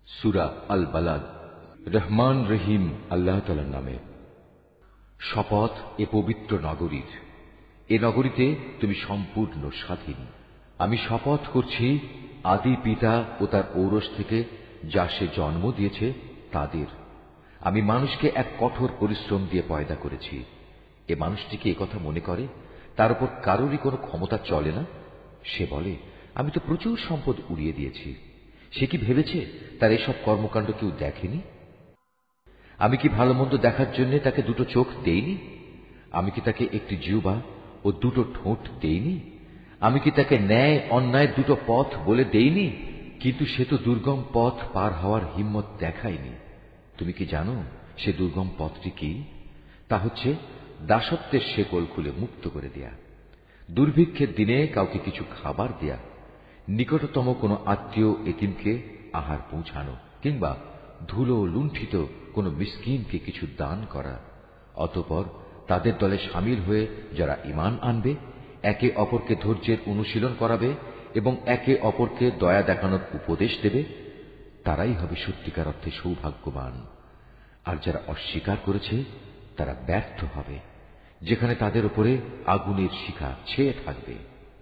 সূরা আল Balad. Rahman রহিম আল্লাহ তাআলার নামে। শপথ এ পবিত্র নগরীর, এ নগরীতে তুমি সম্পূর্ণ স্বাধীন। আমি শপথ করছি আদি পিতা ও তার ঔরস থেকে যা সে জন্ম দিয়েছে তাদের। আমি মানুষকে এক কঠোর পরিশ্রম দিয়ে পয়দা করেছি। এ মানুষটি কি একথা মনে করে তার উপর কারোরই কোনো ক্ষমতা চলে না? সে বলে, আমি তো প্রচুর সম্পদ উড়িয়ে দিয়েছি। সে কি ভেবেছে তার এসব কর্মকাণ্ড কেউ দেখেনি? আমি কি ভালো মন্দ দেখার জন্য তাকে দুটো চোখ দেইনি? আমি কি তাকে একটি জিহ্বা ও দুটো ঠোঁট দেইনি? আমি কি তাকে ন্যায় অন্যায় দুটো পথ বলে দেইনি? কিন্তু সে তো দুর্গম পথ পার হওয়ার হিম্মত দেখায়নি। তুমি কি জানো সে দুর্গম পথটি কি? তা হচ্ছে দাসত্বের শেকল খুলে মুক্ত করে দেয়া, দুর্ভিক্ষের দিনে কাউকে কিছু খাবার দেয়া, নিকটতম কোনো আত্মীয় এতিমকে আহার পৌঁছানো, কিংবা ধুলো লুণ্ঠিত কোনো মিসকিনকে কিছু দান করা। অতঃপর তাদের দলে সামিল হয়ে যারা ঈমান আনবে, একে অপরকে ধৈর্যের অনুশীলন করাবে এবং একে অপরকে দয়া দেখানোর উপদেশ দেবে, তারাই হবে সত্যিকার অর্থে সৌভাগ্যবান। আর যারা অস্বীকার করেছে তারা ব্যর্থ হবে, যেখানে তাদের উপরে আগুনের শিখা ছেয়ে থাকবে।